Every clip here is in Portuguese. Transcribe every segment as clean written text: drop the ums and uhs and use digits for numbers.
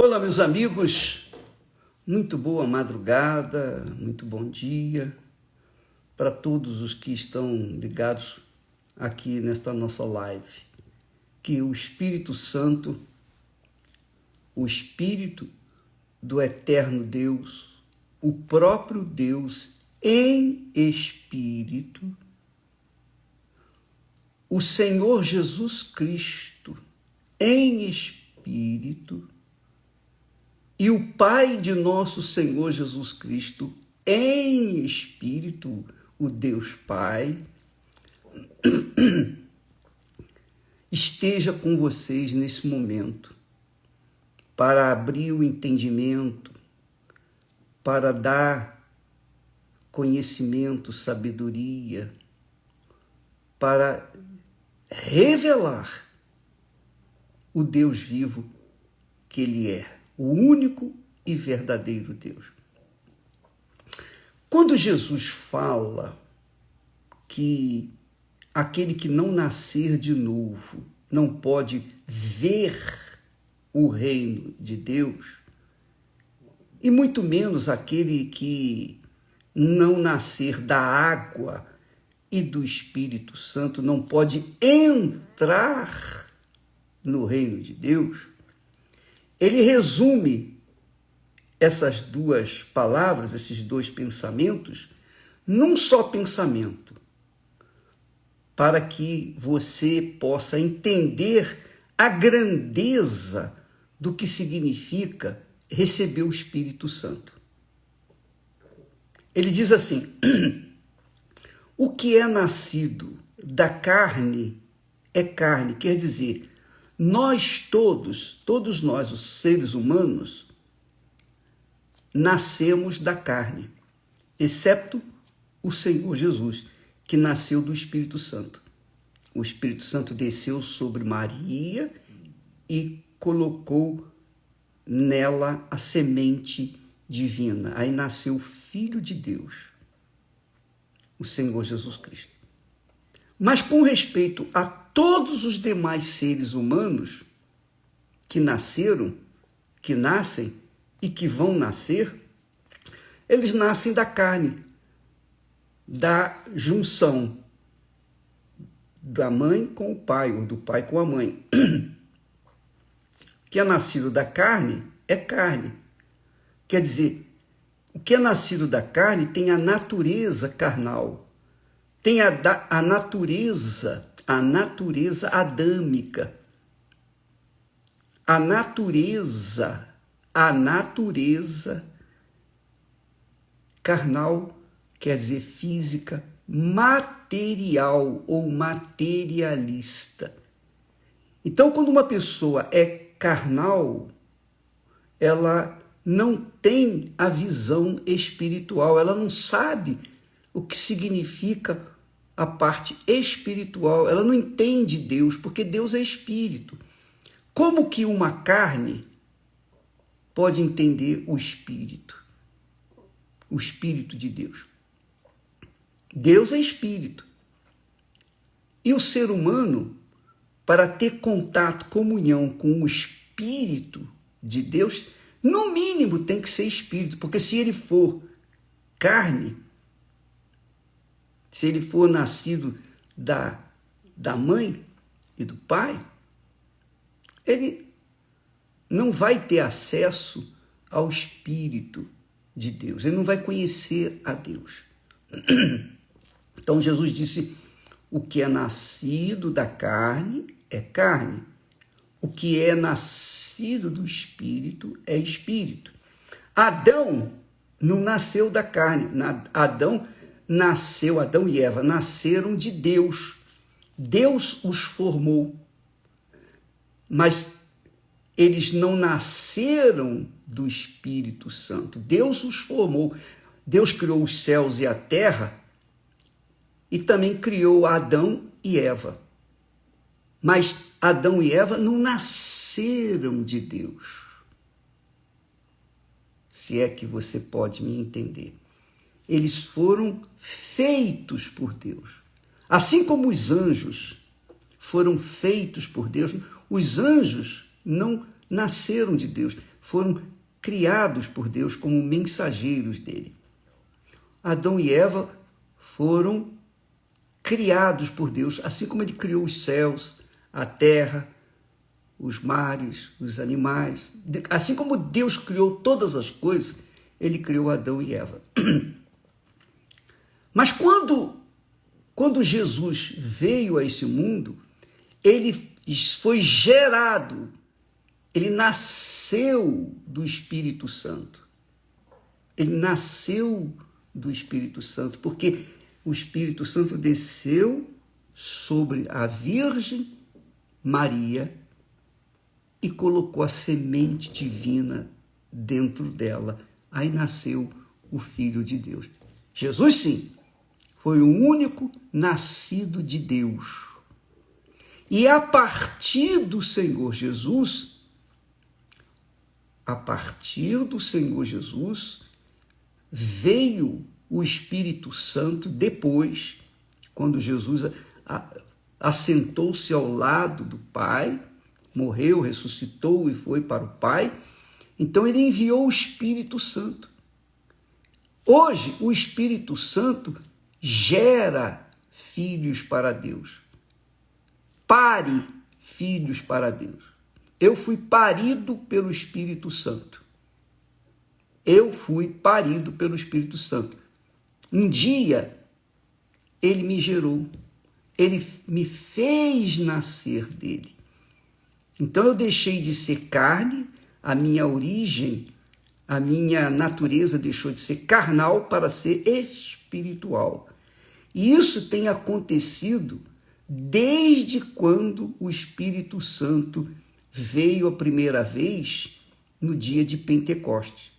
Olá, meus amigos, muito boa madrugada, muito bom dia para todos os que estão ligados aqui nesta nossa live. Que o Espírito Santo, o Espírito do Eterno Deus, o próprio Deus em Espírito, o Senhor Jesus Cristo em Espírito, e o Pai de nosso Senhor Jesus Cristo em Espírito, o Deus Pai, esteja com vocês nesse momento, para abrir o entendimento, para dar conhecimento, sabedoria, para revelar o Deus vivo que Ele é. O único e verdadeiro Deus. Quando Jesus fala que aquele que não nascer de novo não pode ver o reino de Deus, e muito menos aquele que não nascer da água e do Espírito Santo não pode entrar no reino de Deus, ele resume essas duas palavras, esses dois pensamentos, num só pensamento, para que você possa entender a grandeza do que significa receber o Espírito Santo. Ele diz assim: o que é nascido da carne é carne, quer dizer, nós todos nós, os seres humanos, nascemos da carne, exceto o Senhor Jesus, que nasceu do Espírito Santo. O Espírito Santo desceu sobre Maria e colocou nela a semente divina. Aí nasceu o Filho de Deus, o Senhor Jesus Cristo. Mas com respeito a todos os demais seres humanos que nasceram, que nascem e que vão nascer, eles nascem da carne, da junção da mãe com o pai, ou do pai com a mãe. O que é nascido da carne é carne. Quer dizer, o que é nascido da carne tem a natureza carnal, tem a natureza adâmica, a natureza carnal, quer dizer física, material ou materialista. Então, quando uma pessoa é carnal, ela não tem a visão espiritual, ela não sabe o que significa a parte espiritual, ela não entende Deus, porque Deus é espírito. Como que uma carne pode entender o espírito de Deus? Deus é espírito. E o ser humano, para ter contato, comunhão com o espírito de Deus, no mínimo tem que ser espírito, porque se ele for carne, se ele for nascido da mãe e do pai, ele não vai ter acesso ao Espírito de Deus, ele não vai conhecer a Deus. Então Jesus disse, o que é nascido da carne é carne, o que é nascido do Espírito é Espírito. Adão não nasceu da carne, Adão e Eva nasceram de Deus. Deus os formou, mas eles não nasceram do Espírito Santo. Deus os formou. Deus criou os céus e a terra e também criou Adão e Eva. Mas Adão e Eva não nasceram de Deus. Se é que você pode me entender. Eles foram feitos por Deus. Assim como os anjos foram feitos por Deus, os anjos não nasceram de Deus, foram criados por Deus como mensageiros dele. Adão e Eva foram criados por Deus, assim como ele criou os céus, a terra, os mares, os animais. Assim como Deus criou todas as coisas, ele criou Adão e Eva. Mas quando Jesus veio a esse mundo, ele foi gerado, ele nasceu do Espírito Santo. Ele nasceu do Espírito Santo, porque o Espírito Santo desceu sobre a Virgem Maria e colocou a semente divina dentro dela. Aí nasceu o Filho de Deus. Jesus, sim, foi o único nascido de Deus. E a partir do Senhor Jesus, veio o Espírito Santo depois, quando Jesus assentou-se ao lado do Pai, morreu, ressuscitou e foi para o Pai. Então ele enviou o Espírito Santo. Hoje, o Espírito Santo gera filhos para Deus. Pare filhos para Deus. Eu fui parido pelo Espírito Santo. Um dia, ele me gerou. Ele me fez nascer dele. Então, eu deixei de ser carne, a minha origem, a minha natureza deixou de ser carnal para ser espiritual. E isso tem acontecido desde quando o Espírito Santo veio a primeira vez no dia de Pentecostes.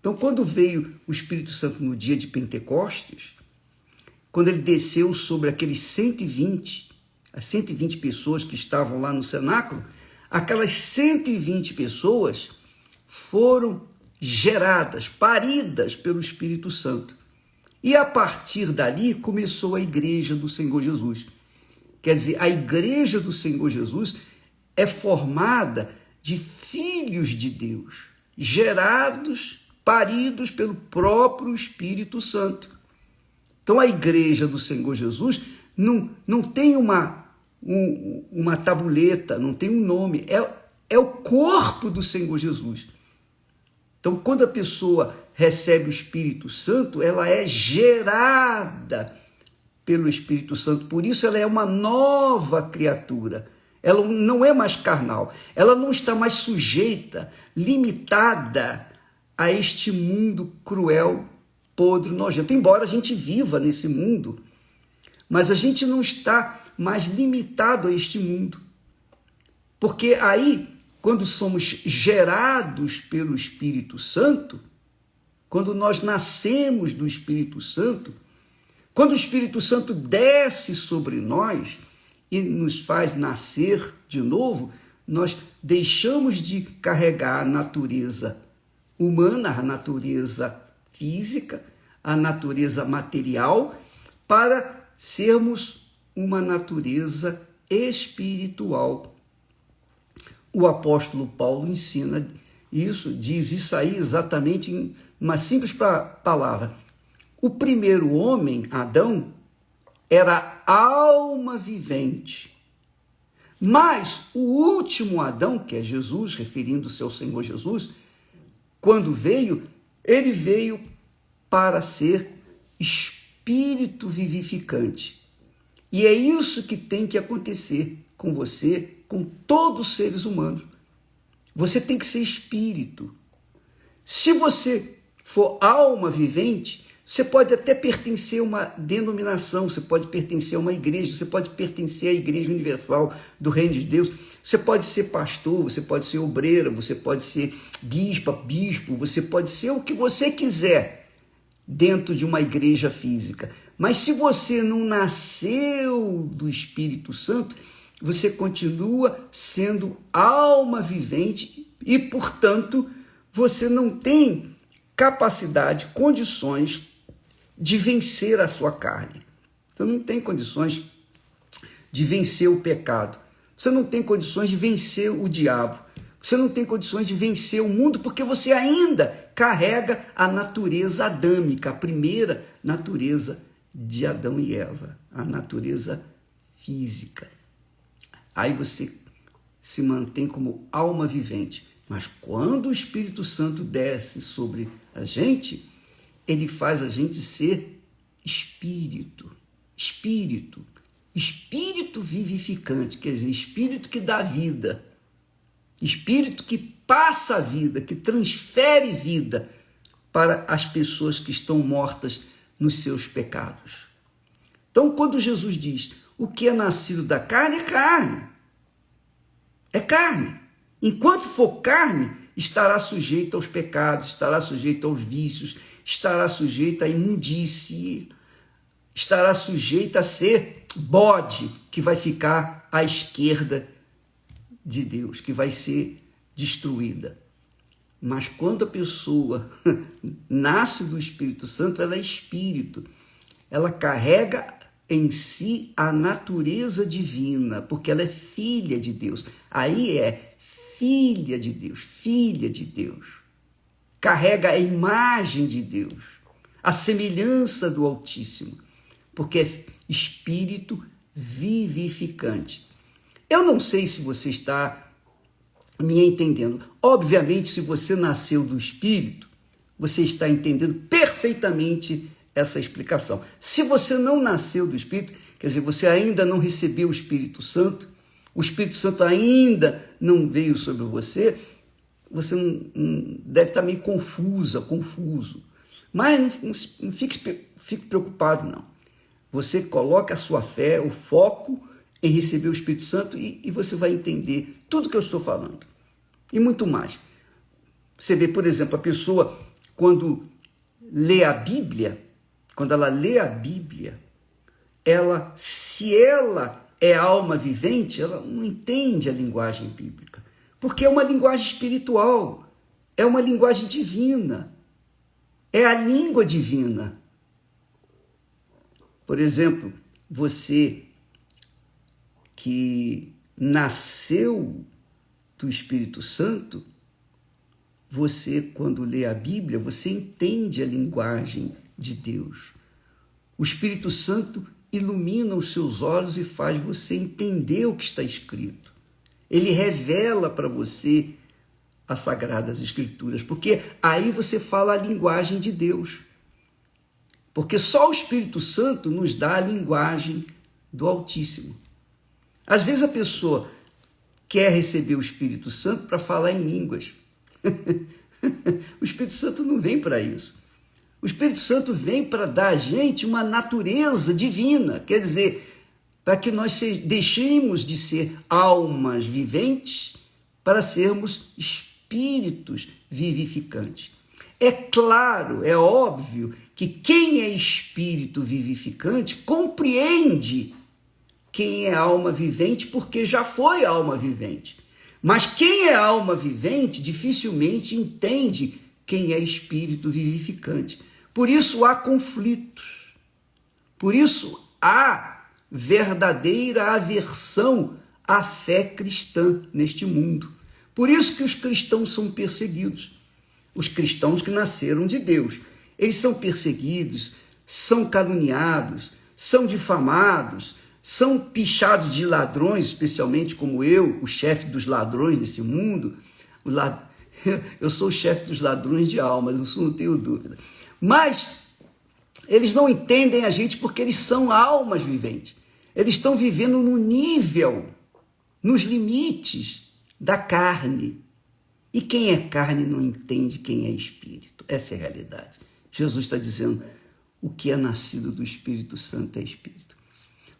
Então, quando veio o Espírito Santo no dia de Pentecostes, quando ele desceu sobre aqueles 120, as 120 pessoas que estavam lá no cenáculo, aquelas 120 pessoas foram geradas, paridas pelo Espírito Santo. E a partir dali começou a igreja do Senhor Jesus. Quer dizer, a igreja do Senhor Jesus é formada de filhos de Deus, gerados, paridos pelo próprio Espírito Santo. Então, a igreja do Senhor Jesus não tem uma tabuleta, não tem um nome, é o corpo do Senhor Jesus. Então, quando a pessoa recebe o Espírito Santo, ela é gerada pelo Espírito Santo. Por isso, ela é uma nova criatura. Ela não é mais carnal. Ela não está mais sujeita, limitada a este mundo cruel, podre, nojento. Embora a gente viva nesse mundo, mas a gente não está mais limitado a este mundo. Porque aí, quando somos gerados pelo Espírito Santo, quando nós nascemos do Espírito Santo, quando o Espírito Santo desce sobre nós e nos faz nascer de novo, nós deixamos de carregar a natureza humana, a natureza física, a natureza material, para sermos uma natureza espiritual. O apóstolo Paulo ensina isso, diz isso aí exatamente em uma simples palavra. O primeiro homem, Adão, era alma vivente. Mas o último Adão, que é Jesus, referindo-se ao Senhor Jesus, quando veio, ele veio para ser espírito vivificante. E é isso que tem que acontecer com você, com todos os seres humanos. Você tem que ser espírito. Se você for alma vivente, você pode até pertencer a uma denominação, você pode pertencer a uma igreja, você pode pertencer à Igreja Universal do Reino de Deus, você pode ser pastor, você pode ser obreira, você pode ser bispo, você pode ser o que você quiser dentro de uma igreja física. Mas se você não nasceu do Espírito Santo, você continua sendo alma vivente e, portanto, você não tem capacidade, condições de vencer a sua carne. Você não tem condições de vencer o pecado. Você não tem condições de vencer o diabo. Você não tem condições de vencer o mundo porque você ainda carrega a natureza adâmica, a primeira natureza de Adão e Eva, a natureza física. Aí você se mantém como alma vivente. Mas quando o Espírito Santo desce sobre a gente, ele faz a gente ser espírito. Espírito. Espírito vivificante, quer dizer, espírito que dá vida. Espírito que passa a vida, que transfere vida para as pessoas que estão mortas nos seus pecados. Então, quando Jesus diz, o que é nascido da carne é carne. É carne. Enquanto for carne, estará sujeito aos pecados, estará sujeito aos vícios, estará sujeito à imundície, estará sujeito a ser bode, que vai ficar à esquerda de Deus, que vai ser destruída. Mas quando a pessoa nasce do Espírito Santo, ela é espírito. Ela carrega em si a natureza divina, porque ela é filha de Deus. Aí é filha de Deus, filha de Deus. Carrega a imagem de Deus, a semelhança do Altíssimo, porque é espírito vivificante. Eu não sei se você está me entendendo. Obviamente, se você nasceu do Espírito, você está entendendo perfeitamente essa explicação. Se você não nasceu do Espírito, quer dizer, você ainda não recebeu o Espírito Santo, o Espírito Santo ainda não veio sobre você, você não deve estar meio confuso. Mas não fique preocupado, não. Você coloca a sua fé, o foco em receber o Espírito Santo e você vai entender tudo que eu estou falando. E muito mais. Você vê, por exemplo, a pessoa, quando lê a Bíblia, se ela é alma vivente, ela não entende a linguagem bíblica, porque é uma linguagem espiritual, é uma linguagem divina, é a língua divina. Por exemplo, você que nasceu do Espírito Santo, você, quando lê a Bíblia, você entende a linguagem de Deus. O Espírito Santo ilumina os seus olhos e faz você entender o que está escrito. Ele revela para você as Sagradas Escrituras, porque aí você fala a linguagem de Deus. Porque só o Espírito Santo nos dá a linguagem do Altíssimo. Às vezes a pessoa quer receber o Espírito Santo para falar em línguas. O Espírito Santo não vem para isso. O Espírito Santo vem para dar a gente uma natureza divina, quer dizer, para que nós deixemos de ser almas viventes para sermos espíritos vivificantes. É claro, é óbvio que quem é espírito vivificante compreende quem é alma vivente porque já foi alma vivente. Mas quem é alma vivente dificilmente entende quem é espírito vivificante. Por isso há conflitos. Por isso há verdadeira aversão à fé cristã neste mundo. Por isso que os cristãos são perseguidos. Os cristãos que nasceram de Deus. Eles são perseguidos, são caluniados, são difamados, são pichados de ladrões, especialmente como eu, o chefe dos ladrões desse mundo. Eu sou o chefe dos ladrões de almas, isso não tenho dúvida. Mas eles não entendem a gente porque eles são almas viventes. Eles estão vivendo no nível, nos limites da carne. E quem é carne não entende quem é espírito. Essa é a realidade. Jesus está dizendo, o que é nascido do Espírito Santo é espírito.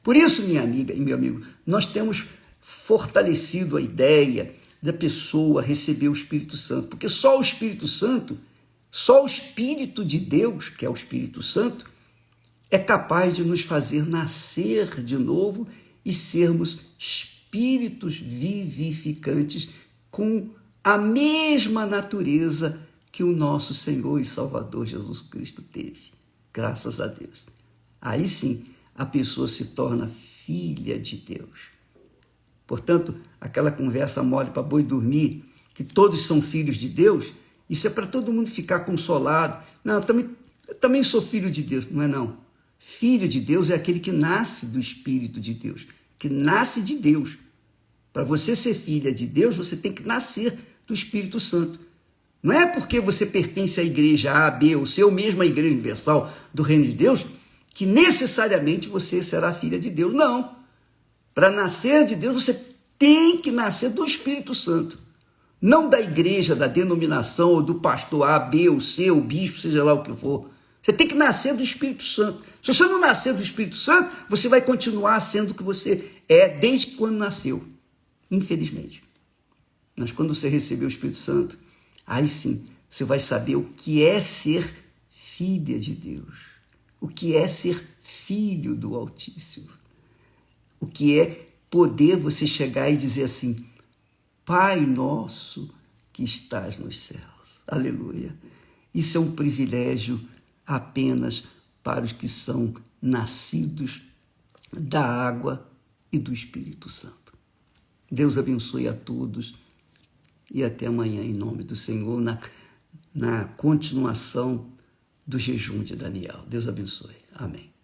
Por isso, minha amiga e meu amigo, nós temos fortalecido a ideia da pessoa receber o Espírito Santo, porque só o Espírito Santo, só o Espírito de Deus, que é o Espírito Santo, é capaz de nos fazer nascer de novo e sermos espíritos vivificantes com a mesma natureza que o nosso Senhor e Salvador Jesus Cristo teve. Graças a Deus. Aí sim, a pessoa se torna filha de Deus. Portanto, aquela conversa mole para boi dormir, que todos são filhos de Deus, isso é para todo mundo ficar consolado. Não, eu também sou filho de Deus. Não é não. Filho de Deus é aquele que nasce do Espírito de Deus, que nasce de Deus. Para você ser filha de Deus, você tem que nascer do Espírito Santo. Não é porque você pertence à igreja A, B ou C, ou mesmo à igreja universal do reino de Deus, que necessariamente você será filha de Deus. Não. Para nascer de Deus, você tem que nascer do Espírito Santo. Não da igreja, da denominação, ou do pastor A, B ou C, ou bispo, seja lá o que for. Você tem que nascer do Espírito Santo. Se você não nascer do Espírito Santo, você vai continuar sendo o que você é desde quando nasceu. Infelizmente. Mas quando você receber o Espírito Santo, aí sim, você vai saber o que é ser filha de Deus. O que é ser filho do Altíssimo. O que é poder você chegar e dizer assim, Pai nosso que estás nos céus. Aleluia. Isso é um privilégio apenas para os que são nascidos da água e do Espírito Santo. Deus abençoe a todos e até amanhã em nome do Senhor, na continuação do jejum de Daniel. Deus abençoe. Amém.